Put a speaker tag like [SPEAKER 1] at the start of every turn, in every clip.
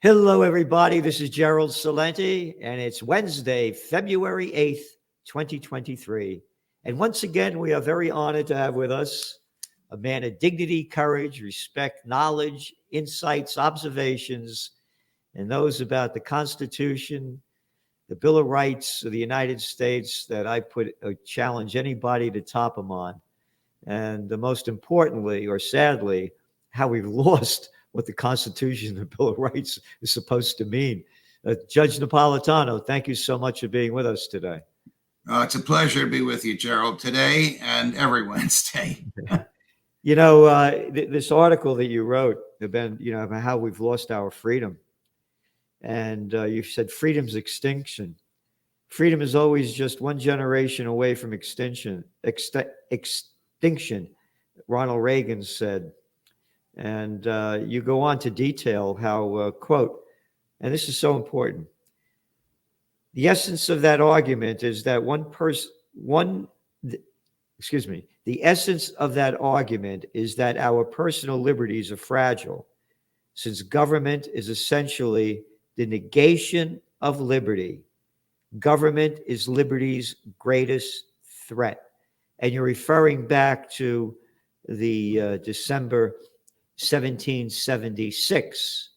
[SPEAKER 1] Hello, everybody. This is Gerald Salenti, and it's Wednesday, February 8th, 2023. And once again, we are very honored to have with us a man of dignity, courage, respect, knowledge, insights, observations, and those about the Constitution, the Bill of Rights of the United States that I challenge anybody to top them on. And the most importantly, or sadly, how we've lost what the Constitution and the Bill of Rights is supposed to mean. Judge Napolitano, thank you so much for being with us today.
[SPEAKER 2] It's a pleasure to be with you, Gerald, today and every Wednesday.
[SPEAKER 1] This article that you wrote about, about how we've lost our freedom. And you said freedom's extinction. Freedom is always just one generation away from extinction. Extinction, Ronald Reagan said. And you go on to detail how, quote, and this is so important. The essence of that argument is that the essence of that argument is that our personal liberties are fragile, since government is essentially the negation of liberty. Government is liberty's greatest threat. And you're referring back to the December 1776,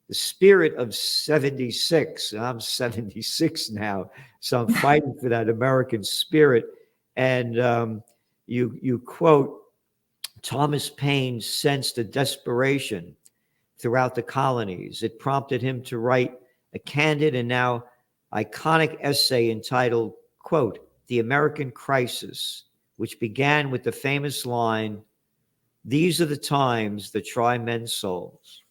[SPEAKER 1] the spirit of 76. I'm 76 now, so I'm fighting for that American spirit. And you quote, Thomas Paine sensed a desperation throughout the colonies. It prompted him to write a candid and now iconic essay entitled, quote, The American Crisis, which began with the famous line, "These are the times that try men's souls."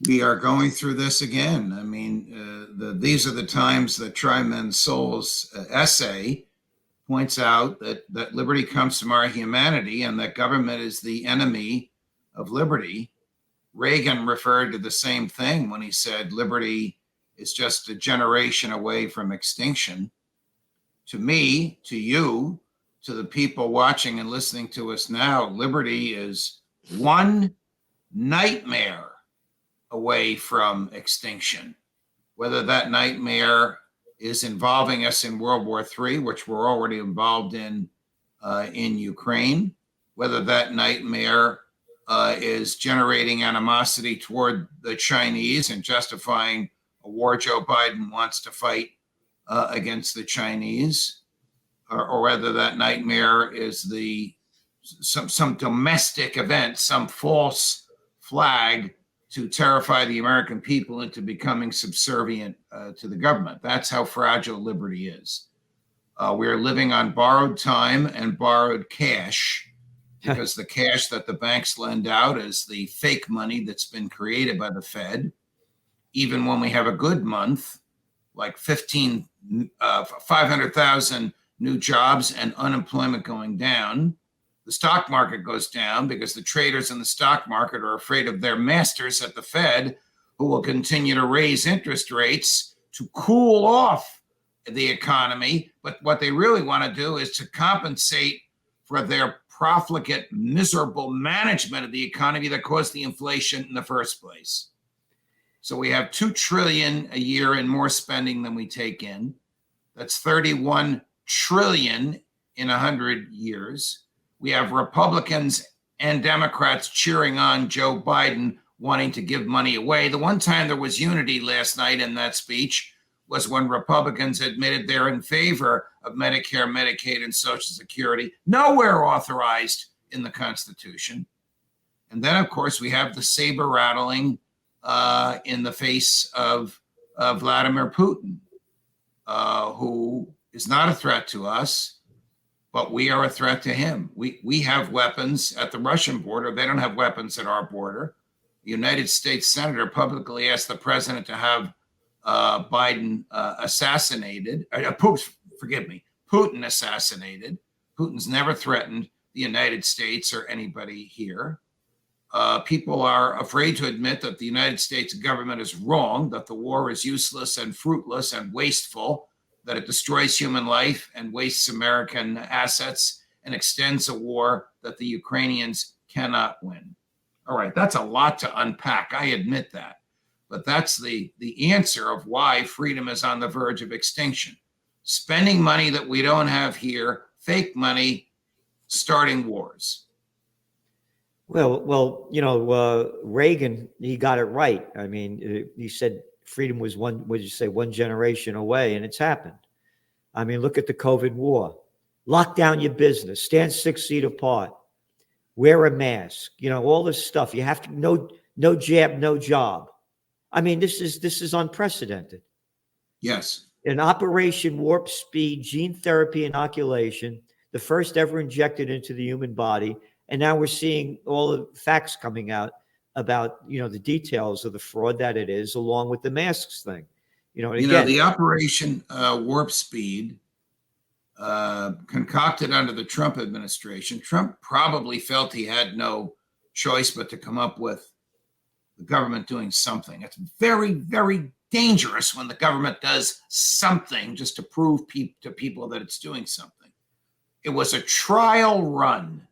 [SPEAKER 2] We are going through this again. I mean, "These are the times that try men's souls" essay points out that liberty comes from our humanity and that government is the enemy of liberty. Reagan referred to the same thing when he said liberty is just a generation away from extinction. To me, to you, to the people watching and listening to us now, liberty is one nightmare away from extinction. Whether that nightmare is involving us in World War III, which we're already involved in Ukraine, whether that nightmare is generating animosity toward the Chinese and justifying a war Joe Biden wants to fight against the Chinese, or whether that nightmare is some domestic event, some false flag to terrify the American people into becoming subservient to the government. That's how fragile liberty is. We're living on borrowed time and borrowed cash, because the cash that the banks lend out is the fake money that's been created by the Fed. Even when we have a good month, like 500,000 new jobs and unemployment going down, the stock market goes down because the traders in the stock market are afraid of their masters at the Fed, who will continue to raise interest rates to cool off the economy. But what they really want to do is to compensate for their profligate, miserable management of the economy that caused the inflation in the first place. So we have $2 trillion a year in more spending than we take in. That's $31 trillion in 100 years. We have Republicans and Democrats cheering on Joe Biden, wanting to give money away. The one time there was unity last night in that speech was when Republicans admitted they're in favor of Medicare, Medicaid, and Social Security, nowhere authorized in the Constitution. And then, of course, we have the saber rattling in the face of Vladimir Putin, who is not a threat to us, but we are a threat to him. We have weapons at the Russian border. They don't have weapons at our border. The United States Senator publicly asked the president to have Putin assassinated. Putin's never threatened the United States or anybody here. People are afraid to admit that the United States government is wrong, that the war is useless and fruitless and wasteful, that it destroys human life and wastes American assets and extends a war that the Ukrainians cannot win. All right, that's a lot to unpack. I admit that. But that's the answer of why freedom is on the verge of extinction. Spending money that we don't have here, fake money, starting wars.
[SPEAKER 1] Well, Reagan, he got it right. I mean, he said freedom was one generation away, and it's happened. I mean, look at the COVID war. Lock down your business, stand 6 feet apart, wear a mask, all this stuff. You have to, no jab, no job. I mean, this is unprecedented.
[SPEAKER 2] Yes.
[SPEAKER 1] An Operation Warp Speed gene therapy inoculation, the first ever injected into the human body. And now we're seeing all the facts coming out about, the details of the fraud that it is, along with the masks thing.
[SPEAKER 2] The Operation Warp Speed concocted under the Trump administration. Trump probably felt he had no choice but to come up with the government doing something. It's very, very dangerous when the government does something just to prove to people that it's doing something. It was a trial run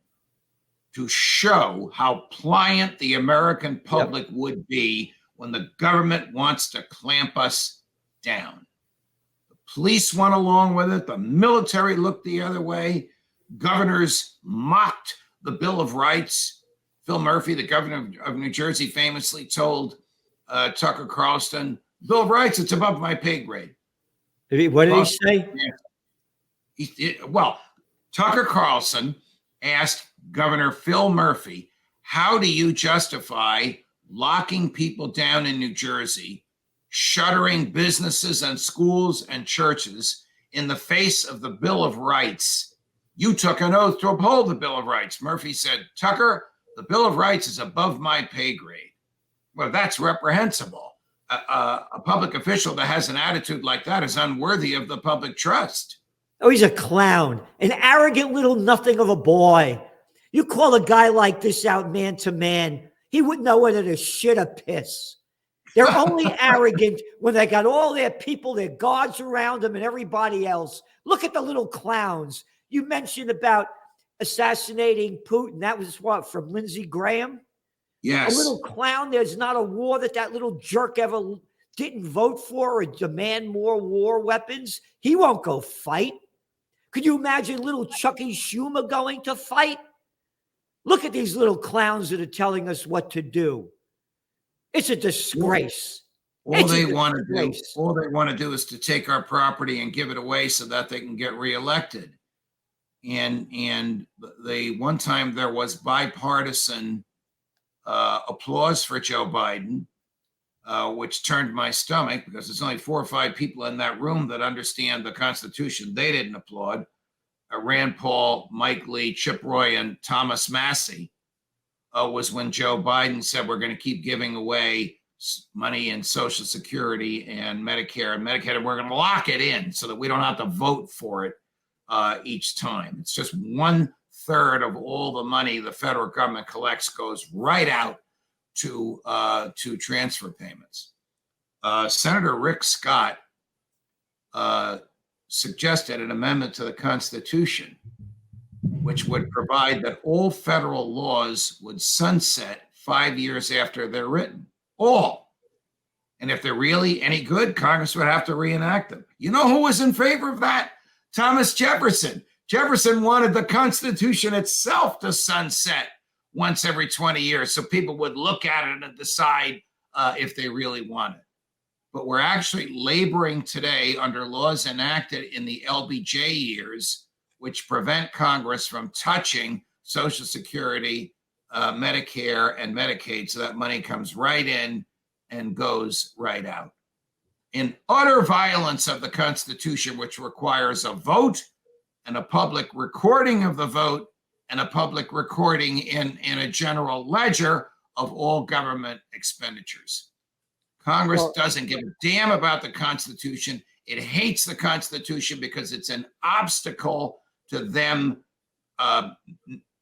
[SPEAKER 2] to show how pliant the American public would be when the government wants to clamp us down. The police went along with it. The military looked the other way. Governors mocked the Bill of Rights. Phil Murphy, the governor of New Jersey, famously told Tucker Carlson, Bill of Rights, it's above my pay grade.
[SPEAKER 1] What did he say?
[SPEAKER 2] Tucker Carlson asked Governor Phil Murphy, how do you justify locking people down in New Jersey, shuttering businesses and schools and churches in the face of the Bill of Rights? You took an oath to uphold the Bill of Rights. Murphy said, Tucker, the Bill of Rights is above my pay grade. Well, that's reprehensible. A public official that has an attitude like that is unworthy of the public trust.
[SPEAKER 1] Oh, he's a clown, an arrogant little nothing of a boy. You call a guy like this out man to man, he wouldn't know whether to shit or piss. They're only arrogant when they got all their people, their guards around them and everybody else. Look at the little clowns. You mentioned about assassinating Putin. That was what, from Lindsey Graham?
[SPEAKER 2] Yes.
[SPEAKER 1] A little clown. There's not a war that little jerk ever didn't vote for or demand more war weapons. He won't go fight. Could you imagine little Chucky Schumer going to fight? Look at these little clowns that are telling us what to do. It's a disgrace.
[SPEAKER 2] All they want to do is to take our property and give it away so that they can get reelected. And one time there was bipartisan applause for Joe Biden, which turned my stomach because there's only 4 or 5 people in that room that understand the Constitution. They didn't applaud. Rand Paul, Mike Lee, Chip Roy, and Thomas Massey was when Joe Biden said we're going to keep giving away money in Social Security and Medicare and Medicaid, and we're going to lock it in so that we don't have to vote for it each time. It's just 1/3 of all the money the federal government collects goes right out to transfer payments. Senator Rick Scott suggested an amendment to the Constitution, which would provide that all federal laws would sunset 5 years after they're written. All. And if they're really any good, Congress would have to reenact them. You know who was in favor of that? Thomas Jefferson. Jefferson wanted the Constitution itself to sunset once every 20 years so people would look at it and decide if they really want it. But we're actually laboring today under laws enacted in the LBJ years, which prevent Congress from touching Social Security, Medicare, and Medicaid, so that money comes right in and goes right out. In utter violence of the Constitution, which requires a vote and a public recording of the vote and a public recording in a general ledger of all government expenditures. Congress doesn't give a damn about the Constitution. It hates the Constitution because it's an obstacle to them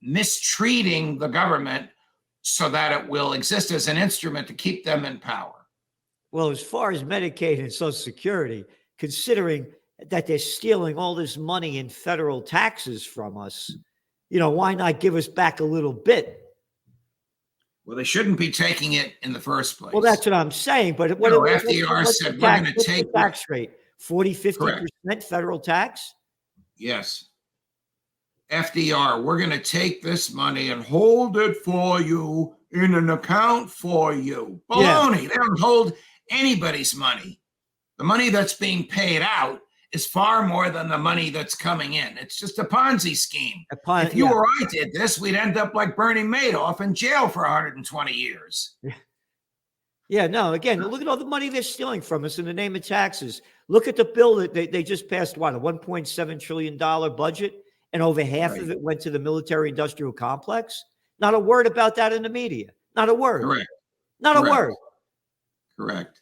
[SPEAKER 2] mistreating the government so that it will exist as an instrument to keep them in power.
[SPEAKER 1] Well, as far as Medicaid and Social Security, considering that they're stealing all this money in federal taxes from us, why not give us back a little bit?
[SPEAKER 2] Well, they shouldn't be taking it in the first place.
[SPEAKER 1] Well, that's what I'm saying. But
[SPEAKER 2] No, FDR said we're going to
[SPEAKER 1] what's the
[SPEAKER 2] take
[SPEAKER 1] tax rate? 40,
[SPEAKER 2] correct.
[SPEAKER 1] 50% federal tax?
[SPEAKER 2] Yes. FDR, we're going to take this money and hold it for you in an account for you. Baloney. They don't hold anybody's money. The money that's being paid out is far more than the money that's coming in. It's just a Ponzi scheme. If you or I did this, we'd end up like Bernie Madoff in jail for 120 years.
[SPEAKER 1] Yeah, no, again, look at all the money they're stealing from us in the name of taxes. Look at the bill that they just passed, what, a $1.7 trillion budget, and over half of it went to the military-industrial complex? Not a word about that in the media. Not a word.
[SPEAKER 2] Correct.
[SPEAKER 1] Not a word.
[SPEAKER 2] Correct.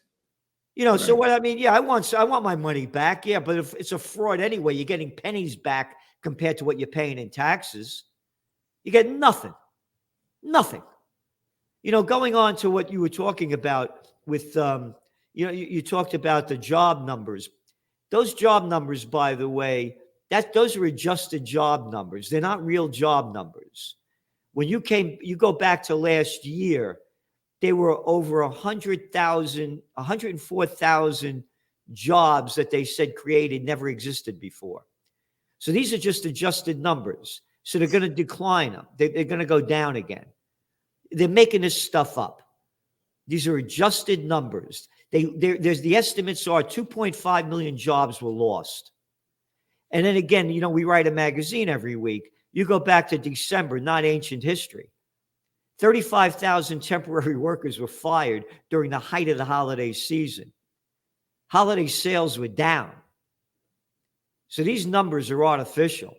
[SPEAKER 1] You know, so what I mean, I want my money back. Yeah, but if it's a fraud anyway, you're getting pennies back compared to what you're paying in taxes. You get nothing. Nothing. You know, going on to what you were talking about with, you talked about the job numbers. Those job numbers, by the way, those are adjusted job numbers. They're not real job numbers. When you go back to last year, there were over 104,000 jobs that they said created never existed before. So these are just adjusted numbers. So they're going to decline them. They're going to go down again. They're making this stuff up. These are adjusted numbers. There's the estimates are 2.5 million jobs were lost. And then again, you know, we write a magazine every week. You go back to December, not ancient history. 35,000 temporary workers were fired during the height of the holiday season. Holiday sales were down. So these numbers are artificial.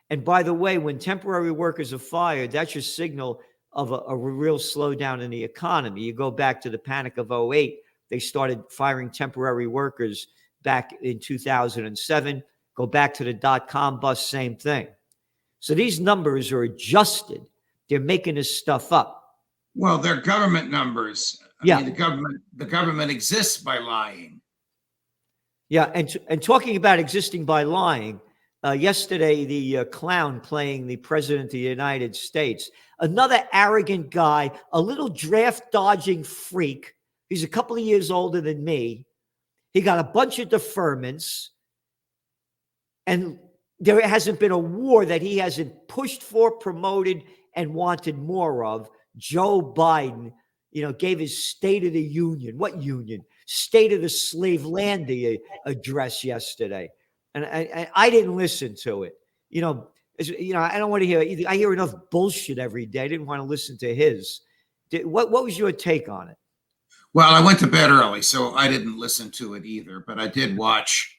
[SPEAKER 1] And by the way, when temporary workers are fired, that's your signal of a real slowdown in the economy. You go back to the panic of 2008, they started firing temporary workers back in 2007. Go back to the dot-com bust, same thing. So these numbers are adjusted. They're making this stuff up.
[SPEAKER 2] Well, they're government numbers. I mean, the government exists by lying.
[SPEAKER 1] Yeah, and talking about existing by lying, yesterday the clown playing the president of the United States, another arrogant guy, a little draft dodging freak. He's a couple of years older than me. He got a bunch of deferments, and there hasn't been a war that he hasn't pushed for, promoted, and wanted more of. Joe Biden, you know, gave his State of the Union. What union? State of the Slavelandia address yesterday. And I didn't listen to it. You know, I don't want to hear either. I hear enough bullshit every day. I didn't want to listen to his. What was your take on it?
[SPEAKER 2] Well, I went to bed early, so I didn't listen to it either, but I did watch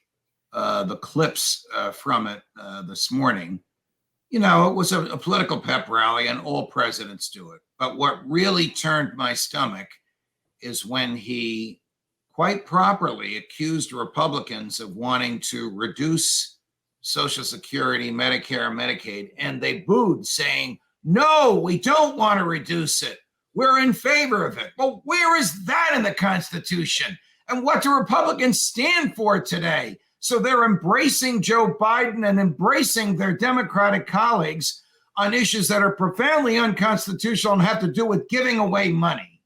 [SPEAKER 2] the clips from it this morning. You know, it was a political pep rally, and all presidents do it. But what really turned my stomach is when he quite properly accused Republicans of wanting to reduce Social Security, Medicare, Medicaid, and they booed, saying, no, we don't want to reduce it. We're in favor of it. Well, where is that in the Constitution? And what do Republicans stand for today? So they're embracing Joe Biden and embracing their Democratic colleagues on issues that are profoundly unconstitutional and have to do with giving away money.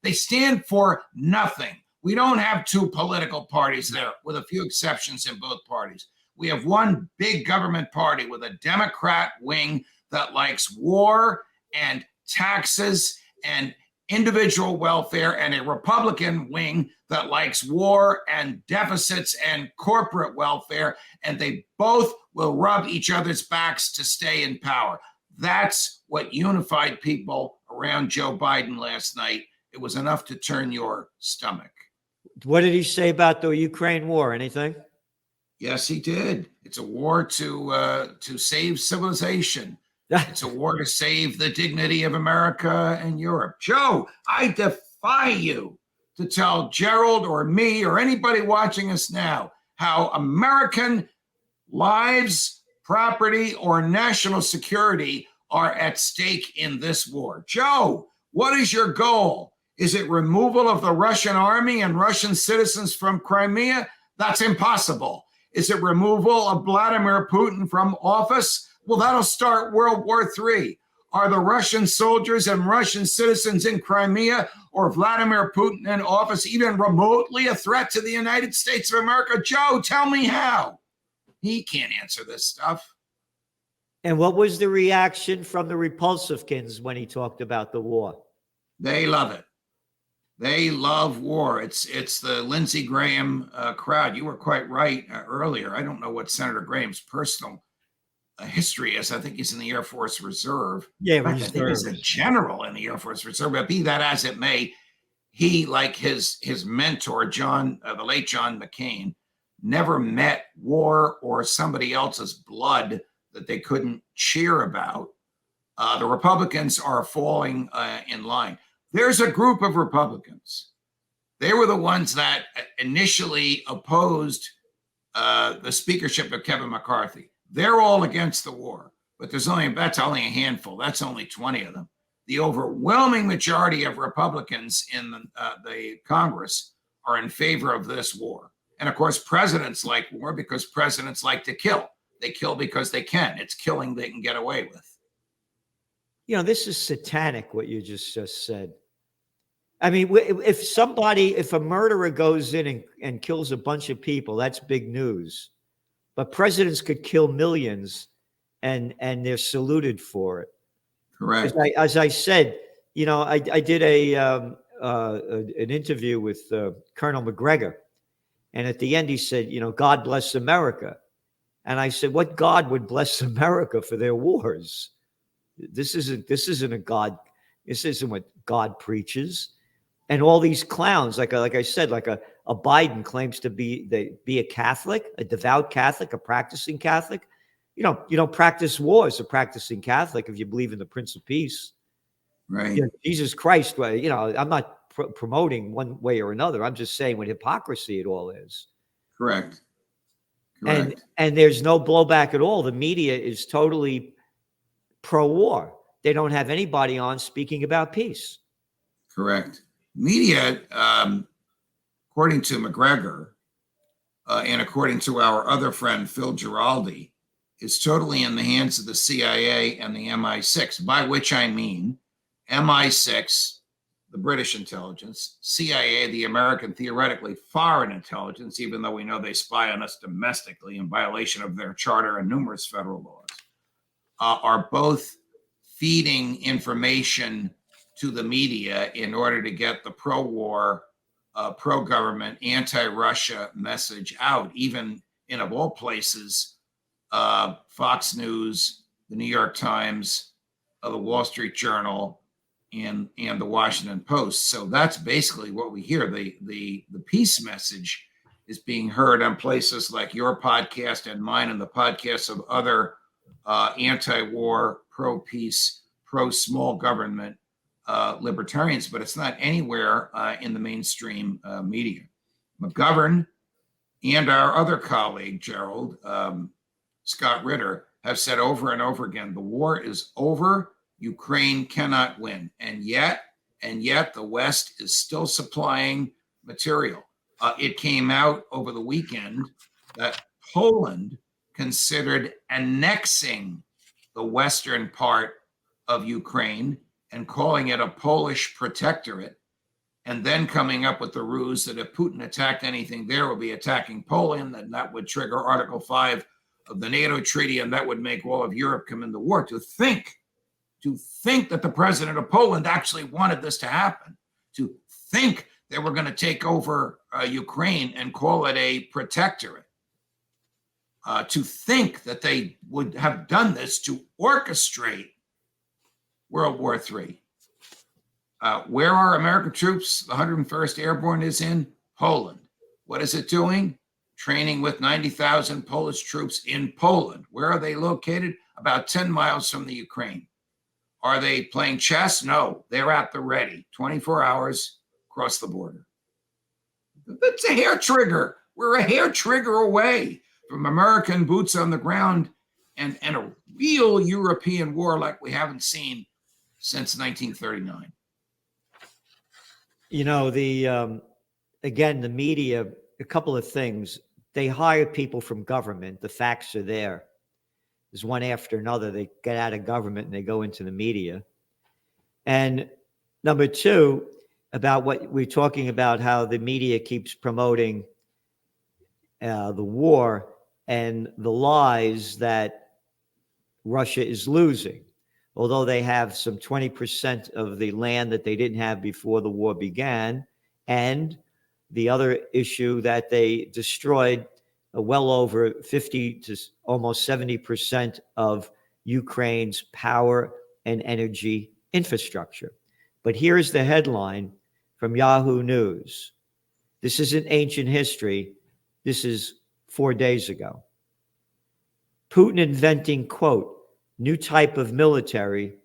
[SPEAKER 2] They stand for nothing. We don't have two political parties there, with a few exceptions in both parties. We have one big government party with a Democrat wing that likes war and taxes and individual welfare, and a Republican wing that likes war and deficits and corporate welfare, and they both will rub each other's backs to stay in power. That's what unified people around Joe Biden last night. It was enough to turn your stomach.
[SPEAKER 1] What did he say about the Ukraine war? Anything?
[SPEAKER 2] Yes, he did. It's a war to save civilization. It's a war to save the dignity of America and Europe. Joe, I defy you to tell Gerald or me or anybody watching us now how American lives, property, or national security are at stake in this war. Joe, what is your goal? Is it removal of the Russian army and Russian citizens from Crimea? That's impossible. Is it removal of Vladimir Putin from office? Well, that'll start World War III. Are the Russian soldiers and Russian citizens in Crimea or Vladimir Putin in office even remotely a threat to the United States of America? Joe, tell me how. He can't answer this stuff.
[SPEAKER 1] And what was the reaction from the Repulsivkins when he talked about the war?
[SPEAKER 2] They love it. They love war. It's the Lindsey Graham crowd. You were quite right earlier. I don't know what Senator Graham's personal history is. I think he's in the Air Force Reserve.
[SPEAKER 1] Yeah,
[SPEAKER 2] in fact, I think he's a general in the Air Force Reserve. But be that as it may, he, like his mentor, the late John McCain, never met war or somebody else's blood that they couldn't cheer about. The Republicans are falling in line. There's a group of Republicans. They were the ones that initially opposed the speakership of Kevin McCarthy. They're all against the war, but that's only a handful. That's only 20 of them. The overwhelming majority of Republicans in the Congress are in favor of this war. And of course, presidents like war because presidents like to kill. They kill because they can. It's killing they can get away with.
[SPEAKER 1] This is satanic, what you just said. I mean, if a murderer goes in and kills a bunch of people, that's big news. But presidents could kill millions and they're saluted for it.
[SPEAKER 2] Correct.
[SPEAKER 1] As I said, I did an interview with Colonel McGregor. And at the end, he said, God bless America. And I said, what God would bless America for their wars? This isn't a God. This isn't what God preaches. And all these clowns, like I said, like a Biden claims to be a Catholic, a devout Catholic, a practicing Catholic. You don't practice war as a practicing Catholic if you believe in the Prince of Peace.
[SPEAKER 2] Right.
[SPEAKER 1] Jesus Christ. I'm not promoting one way or another. I'm just saying what hypocrisy it all is.
[SPEAKER 2] Correct.
[SPEAKER 1] And there's no blowback at all. The media is totally pro-war. They don't have anybody on speaking about peace.
[SPEAKER 2] Correct. Media, according to McGregor, and according to our other friend Phil Giraldi, is totally in the hands of the CIA and the MI6, by which I mean MI6, the British intelligence, CIA, the American, theoretically foreign intelligence, even though we know they spy on us domestically in violation of their charter and numerous federal laws, are both feeding information to the media in order to get the pro-war, pro-government, anti-Russia message out, even in, of all places, Fox News, the New York Times, the Wall Street Journal, and the Washington Post. So that's basically what we hear. The peace message is being heard on places like your podcast and mine and the podcasts of other anti-war, pro-peace, pro-small government libertarians, but it's not anywhere in the mainstream media. McGovern and our other colleague, Gerald, Scott Ritter, have said over and over again, the war is over. Ukraine cannot win. And yet the West is still supplying material. It came out over the weekend that Poland considered annexing the western part of Ukraine and calling it a Polish protectorate, and then coming up with the ruse that if Putin attacked anything there, would be attacking Poland, and that would trigger Article 5 of the NATO treaty, and that would make all of Europe come into war. To think that the president of Poland actually wanted this to happen, to think they were going to take over Ukraine and call it a protectorate, to think that they would have done this to orchestrate World War III. Where are American troops? The 101st Airborne is in Poland. What is it doing? Training with 90,000 Polish troops in Poland. Where are they located? About 10 miles from the Ukraine. Are they playing chess? No, they're at the ready. 24 hours across the border. That's a hair trigger. We're a hair trigger away from American boots on the ground and a real European war like we haven't seen since 1939.
[SPEAKER 1] Again, the media, a couple of things. They hire people from government. The facts are there. There's one after another. They get out of government and they go into the media. And number two, about what we're talking about, how the media keeps promoting the war and the lies that Russia is losing. Although they have some 20% of the land that they didn't have before the war began, and the other issue that they destroyed well over 50 to almost 70% of Ukraine's power and energy infrastructure. But here's the headline from Yahoo News. This isn't ancient history. This is 4 days ago. Putin inventing, quote, new type of military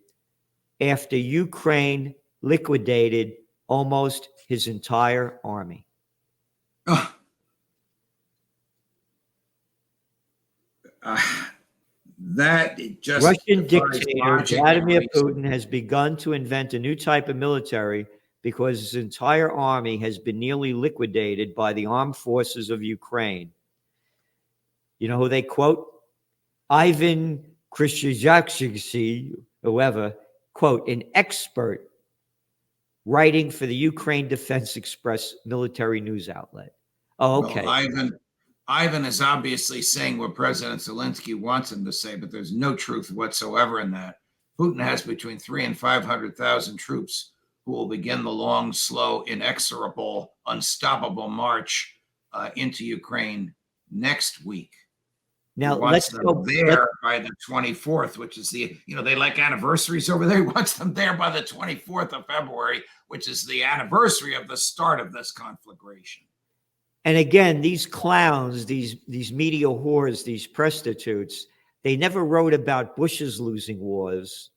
[SPEAKER 1] after Ukraine liquidated almost his entire army.
[SPEAKER 2] Oh, that just
[SPEAKER 1] Russian dictator Vladimir Putin has begun to invent a new type of military because his entire army has been nearly liquidated by the armed forces of Ukraine. You know who they quote? Ivan Krishyakshinsky, whoever, quote, an expert writing for the Ukraine Defense Express military news outlet. Oh, okay.
[SPEAKER 2] Well, Ivan is obviously saying what President Zelensky wants him to say, but there's no truth whatsoever in that. Putin has between 300,000 and 500,000 troops who will begin the long, slow, inexorable, unstoppable march into Ukraine next week.
[SPEAKER 1] Now let's go
[SPEAKER 2] there by the 24th, which is the, they like anniversaries over there. He wants them there by the 24th of February, which is the anniversary of the start of this conflagration.
[SPEAKER 1] And again, these clowns, these media whores, these prostitutes, they never wrote about Bush's losing wars.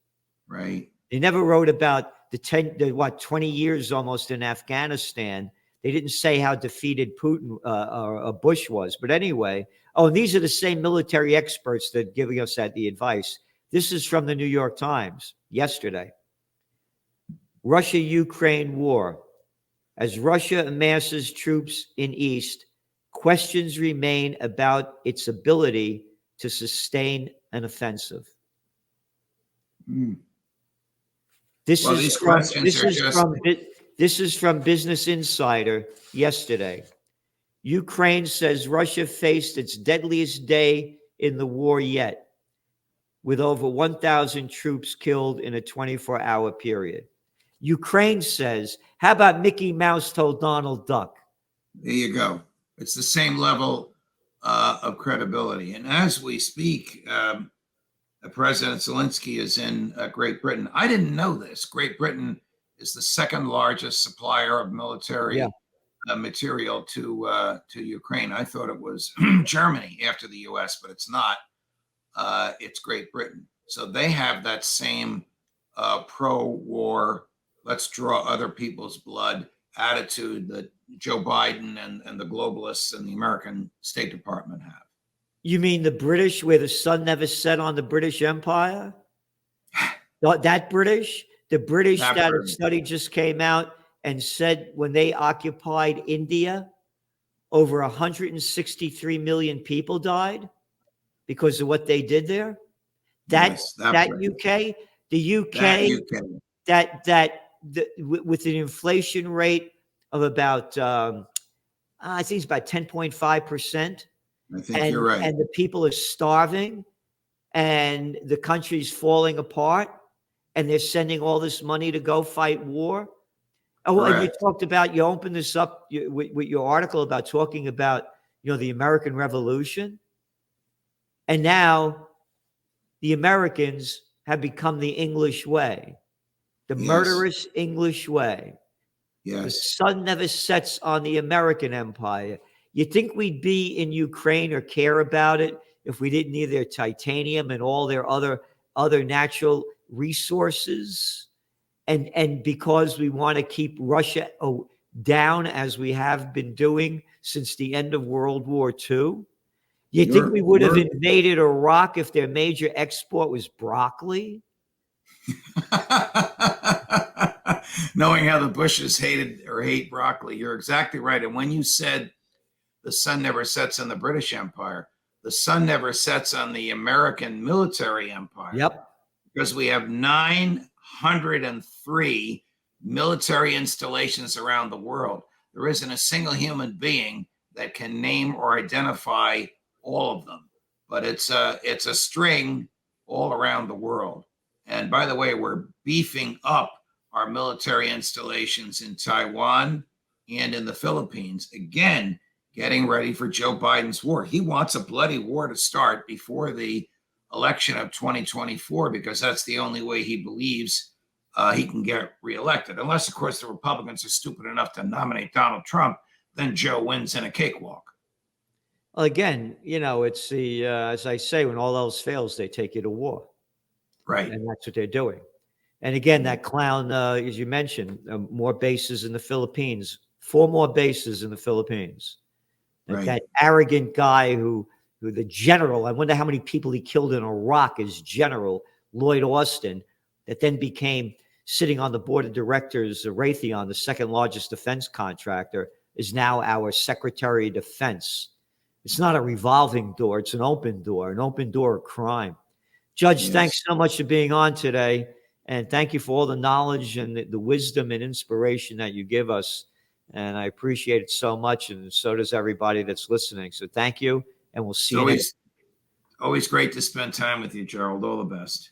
[SPEAKER 2] Right.
[SPEAKER 1] They never wrote about the 20 years almost in Afghanistan. They didn't say how defeated Putin or Bush was. But anyway, and these are the same military experts that are giving us the advice. This is from the New York Times yesterday. Russia-Ukraine war. As Russia amasses troops in East, questions remain about its ability to sustain an offensive. This is from Business Insider yesterday. Ukraine says Russia faced its deadliest day in the war yet, with over 1,000 troops killed in a 24-hour period. Ukraine says, how about Mickey Mouse told Donald Duck?
[SPEAKER 2] There you go. It's the same level of credibility. And as we speak, President Zelensky is in Great Britain. I didn't know this. Great Britain is the second largest supplier of military material to Ukraine. I thought it was Germany after the U.S., but it's not. It's Great Britain. So they have that same pro-war, let's draw other people's blood attitude that Joe Biden and the globalists and the American State Department have.
[SPEAKER 1] You mean the British, where the sun never set on the British Empire? That British? The British that a study just came out and said when they occupied India, over 163 million people died because of what they did there. That UK, the UK, with an inflation rate of about, I think it's about 10.5%.
[SPEAKER 2] I think you're right.
[SPEAKER 1] And the people are starving and the country's falling apart and they're sending all this money to go fight war. Oh, and you talked about, you opened this up with your article about talking about, the American Revolution. And now the Americans have become the English way, the murderous English way.
[SPEAKER 2] Yes.
[SPEAKER 1] The sun never sets on the American empire. You think we'd be in Ukraine or care about it if we didn't need their titanium and all their other natural resources? And because we want to keep Russia down as we have been doing since the end of World War II? You think we would have invaded Iraq if their major export was broccoli?
[SPEAKER 2] Knowing how the Bushes hate broccoli, you're exactly right. And when you said the sun never sets in the British Empire, the sun never sets on the American military empire,
[SPEAKER 1] Yep.
[SPEAKER 2] because we have 903 military installations around the world. There isn't a single human being that can name or identify all of them, but it's a string all around the world. And by the way, we're beefing up our military installations in Taiwan and in the Philippines. Again, getting ready for Joe Biden's war. He wants a bloody war to start before the election of 2024, because that's the only way he believes he can get reelected. Unless, of course, the Republicans are stupid enough to nominate Donald Trump, then Joe wins in a cakewalk.
[SPEAKER 1] Well, again, it's the as I say, when all else fails, they take you to war,
[SPEAKER 2] Right.
[SPEAKER 1] and that's what they're doing. And again, that clown, as you mentioned, more bases in the Philippines, 4 more bases in the Philippines.
[SPEAKER 2] Right.
[SPEAKER 1] That arrogant guy who the general, I wonder how many people he killed in Iraq as General Lloyd Austin, that then became sitting on the board of directors of Raytheon, the second largest defense contractor, is now our Secretary of Defense. It's not a revolving door. It's an open door of crime. Judge,
[SPEAKER 2] Yes.
[SPEAKER 1] Thanks so much for being on today. And thank you for all the knowledge and the wisdom and inspiration that you give us. And I appreciate it so much. And so does everybody that's listening. So thank you. And we'll see you next.
[SPEAKER 2] Always great to spend time with you, Gerald. All the best.